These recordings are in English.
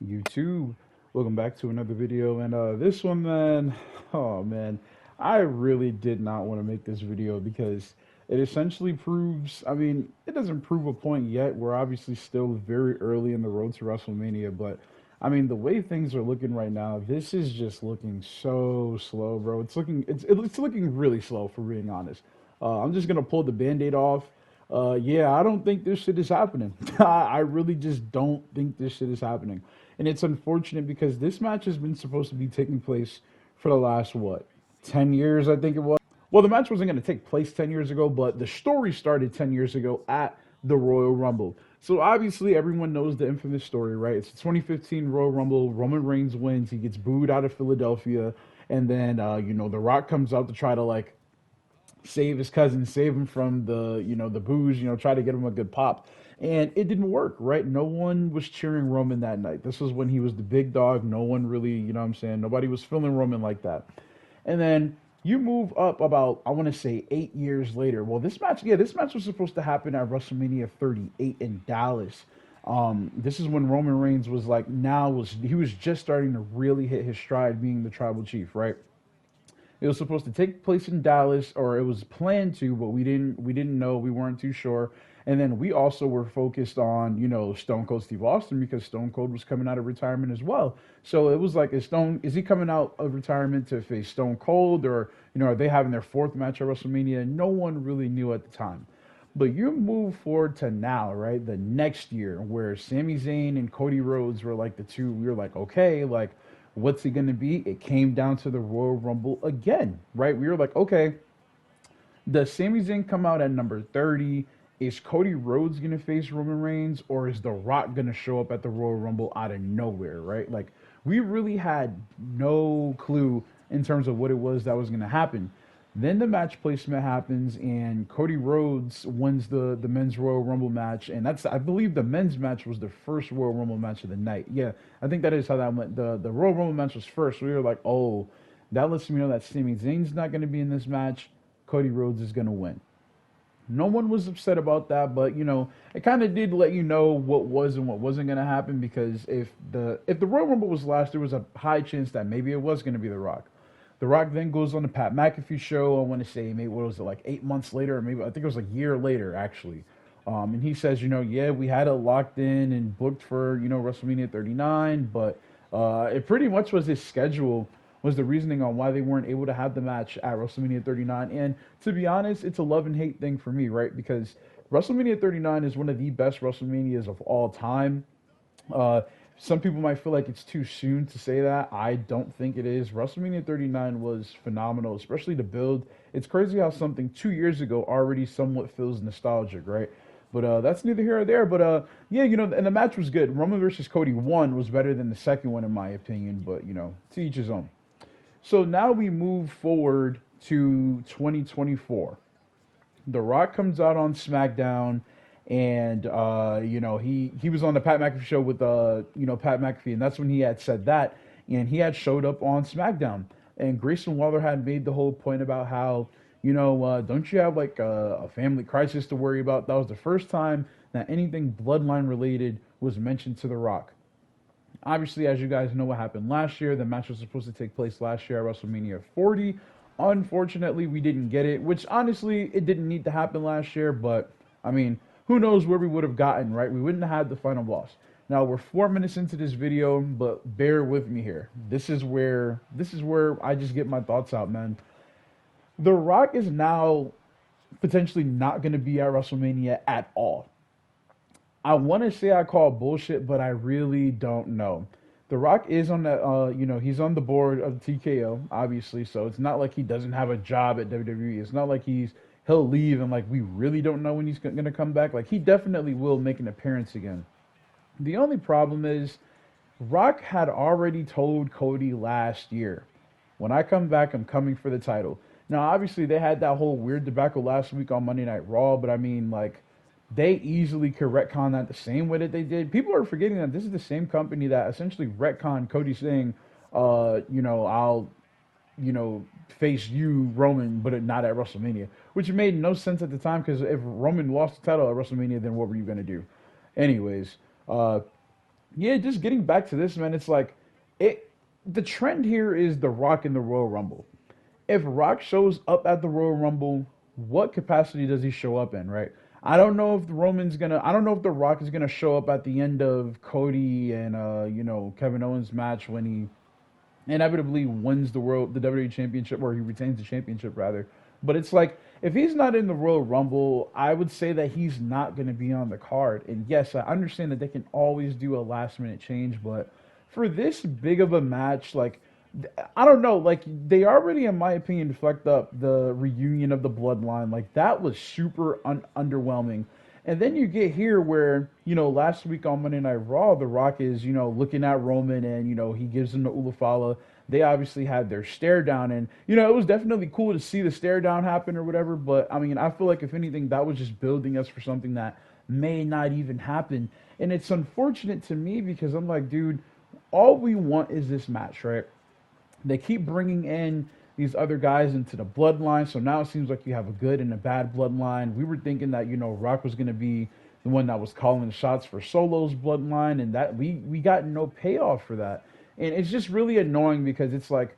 YouTube. Welcome back to another video. And this one, man, oh man, I really did not want to make this video because it essentially proves, it doesn't prove a point yet. We're obviously still very early in the road to WrestleMania, but the way things are looking right now, this is just looking so slow, bro. It's looking really slow, for being honest. I'm just gonna pull the band-aid off. Yeah, I don't think this shit is happening. I really just don't think this shit is happening. And it's unfortunate because this match has been supposed to be taking place for the last, what, 10 years, I think it was. Well, the match wasn't going to take place 10 years ago, but the story started 10 years ago at the Royal Rumble. So obviously, everyone knows the infamous story, right? It's the 2015 Royal Rumble. Roman Reigns wins. He gets booed out of Philadelphia. And then, The Rock comes out to try to, save his cousin, save him from the booze, try to get him a good pop. And it didn't work, right? No one was cheering Roman that night. This was when he was the big dog. No one really, nobody was feeling Roman like that. And then you move up about, I want to say, 8 years later. Well, this match was supposed to happen at WrestleMania 38 in Dallas. This is when Roman Reigns was he was just starting to really hit his stride being the tribal chief, right? It was supposed to take place in Dallas, or it was planned to, but we didn't know, we weren't too sure. And then we also were focused on, Stone Cold Steve Austin because Stone Cold was coming out of retirement as well. So it was like, is he coming out of retirement to face Stone Cold, or are they having their fourth match at WrestleMania? No one really knew at the time. But you move forward to now, right? The next year, where Sami Zayn and Cody Rhodes were like the two. We were like, okay, what's he going to be? It came down to the Royal Rumble again, right? We were like, okay, does Sami Zayn come out at number 30? Is Cody Rhodes going to face Roman Reigns? Or is The Rock going to show up at the Royal Rumble out of nowhere, right? Like, we really had no clue in terms of what it was that was going to happen. Then the match placement happens, and Cody Rhodes wins the men's Royal Rumble match, and I believe the men's match was the first Royal Rumble match of the night. Yeah, I think that is how that went. The Royal Rumble match was first. So we were like, oh, that lets me know that Sami Zayn's not going to be in this match. Cody Rhodes is going to win. No one was upset about that, but it kind of did let you know what was and what wasn't going to happen, because if the Royal Rumble was last, there was a high chance that maybe it was going to be The Rock. The Rock then goes on the Pat McAfee show. I want to say, maybe, what was it, like 8 months later, or maybe I think it was a year later, actually. And he says, yeah, we had it locked in and booked for WrestleMania 39, but it pretty much was his schedule was the reasoning on why they weren't able to have the match at WrestleMania 39. And to be honest, it's a love and hate thing for me, right? Because WrestleMania 39 is one of the best WrestleManias of all time. Uh, some people might feel like it's too soon to say that. I don't think it is. WrestleMania 39 was phenomenal, especially the build. It's crazy how something 2 years ago already somewhat feels nostalgic, right? But that's neither here or there. But yeah, and the match was good. Roman versus Cody 1 was better than the second one, in my opinion. But, to each his own. So now we move forward to 2024. The Rock comes out on SmackDown, and he was on the Pat McAfee show with Pat McAfee, and that's when he had said that, and he had showed up on SmackDown, and Grayson Waller had made the whole point about how don't you have like a family crisis to worry about? That was the first time that anything bloodline related was mentioned to The Rock. Obviously, as you guys know what happened last year, the match was supposed to take place last year at WrestleMania 40. Unfortunately, we didn't get it, which honestly, it didn't need to happen last year, but who knows where we would have gotten, right? We wouldn't have had the final boss. Now, we're 4 minutes into this video, but bear with me here. This is where I just get my thoughts out, man. The Rock is now potentially not going to be at WrestleMania at all. I want to say I call bullshit, but I really don't know. The Rock is on the, he's on the board of TKO, obviously, so it's not like he doesn't have a job at WWE. It's not like he'll leave and we really don't know when he's going to come back. Like, he definitely will make an appearance again. The only problem is Rock had already told Cody last year, when I come back, I'm coming for the title. Now, obviously, they had that whole weird debacle last week on Monday Night Raw, but they easily could retcon that the same way that they did. People are forgetting that this is the same company that essentially retconned Cody saying, I'll, face you, Roman, but not at WrestleMania, which made no sense at the time, because if Roman lost the title at WrestleMania, then what were you going to do? Anyways, Yeah, just getting back to this, man, it's like it the trend here is The Rock in the Royal Rumble. If Rock shows up at the Royal Rumble, what capacity does he show up in, right? I don't know if The Rock is gonna show up at the end of Cody and Kevin Owens match when he inevitably wins the WWE Championship, or he retains the championship rather. But it's like if he's not in the Royal Rumble, I would say that he's not going to be on the card. And yes, I understand that they can always do a last minute change, but for this big of a match, like I don't know, like they already, in my opinion, fucked up the reunion of the Bloodline. Like that was super underwhelming. And then you get here where, last week on Monday Night Raw, The Rock is, looking at Roman and, he gives him the Ulafala. They obviously had their stare down and, it was definitely cool to see the stare down happen or whatever. But I mean, I feel like if anything, that was just building us for something that may not even happen. And it's unfortunate to me because I'm like, dude, all we want is this match, right? They keep bringing in these other guys into the bloodline, so now it seems like you have a good and a bad bloodline. We were thinking that Rock was going to be the one that was calling the shots for Solo's bloodline, and that we got no payoff for that, and it's just really annoying because it's like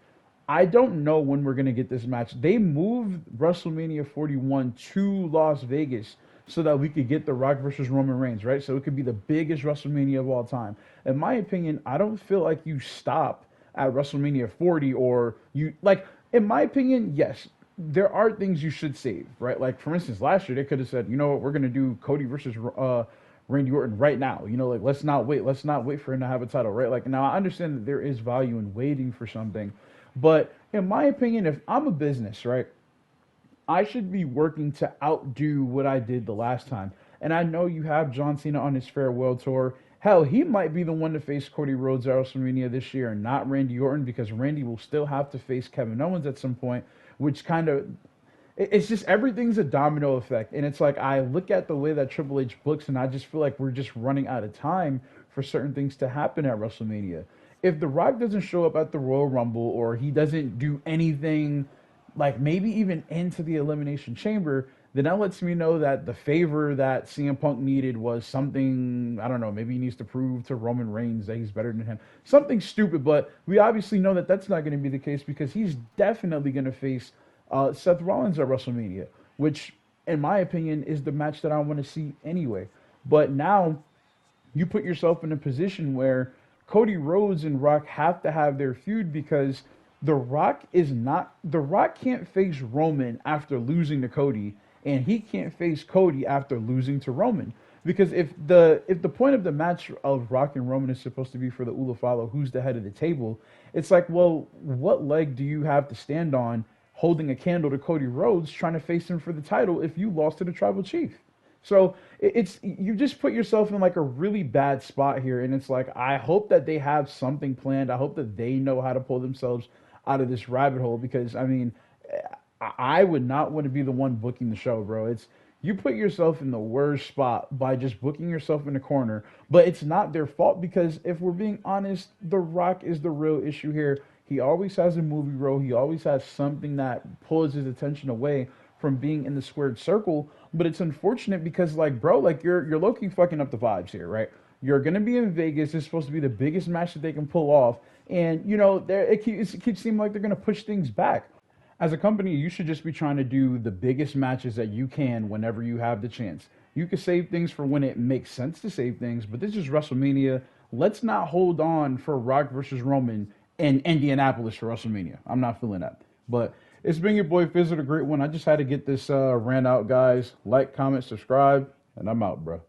I don't know when we're going to get this match. They moved WrestleMania 41 to Las Vegas so that we could get The Rock versus Roman Reigns, right? So it could be the biggest WrestleMania of all time. In my opinion, I don't feel like you stop at WrestleMania 40 or you like in my opinion, yes, there are things you should save, right? Like for instance, last year they could have said, you know what, we're gonna do Cody versus Randy Orton right now. Like let's not wait for him to have a title, right? Like now I understand that there is value in waiting for something, but in my opinion, if I'm a business, right, I should be working to outdo what I did the last time. And I know you have John Cena on his farewell tour. Hell, he might be the one to face Cody Rhodes at WrestleMania this year and not Randy Orton because Randy will still have to face Kevin Owens at some point, which kind of it's just everything's a domino effect. And it's like I look at the way that Triple H books and I just feel like we're just running out of time for certain things to happen at WrestleMania. If The Rock doesn't show up at the Royal Rumble or he doesn't do anything like maybe even into the Elimination Chamber, then that lets me know that the favor that CM Punk needed was something, I don't know, maybe he needs to prove to Roman Reigns that he's better than him. Something stupid, but we obviously know that that's not going to be the case because he's definitely going to face Seth Rollins at WrestleMania, which, in my opinion, is the match that I want to see anyway. But now you put yourself in a position where Cody Rhodes and Rock have to have their feud because The Rock can't face Roman after losing to Cody, and he can't face Cody after losing to Roman. Because if the point of the match of Rock and Roman is supposed to be for the Ulafalo, who's the head of the table, it's like, well, what leg do you have to stand on holding a candle to Cody Rhodes trying to face him for the title if you lost to the Tribal Chief? So it's you just put yourself in like a really bad spot here, and it's like I hope that they have something planned. I hope that they know how to pull themselves out of this rabbit hole because I mean, I would not want to be the one booking the show, bro. It's you put yourself in the worst spot by just booking yourself in the corner, but it's not their fault because if we're being honest, The Rock is the real issue here. He always has a movie role. He always has something that pulls his attention away from being in the squared circle. But it's unfortunate because, like, bro, like you're low-key fucking up the vibes here, right? You're gonna be in Vegas. It's supposed to be the biggest match that they can pull off, and it keeps seeming like they're gonna push things back. As a company, you should just be trying to do the biggest matches that you can whenever you have the chance. You can save things for when it makes sense to save things, but this is WrestleMania. Let's not hold on for Rock versus Roman in Indianapolis for WrestleMania. I'm not feeling that. But it's been your boy Fizz, a great one. I just had to get this rant out, guys. Like, comment, subscribe, and I'm out, bro.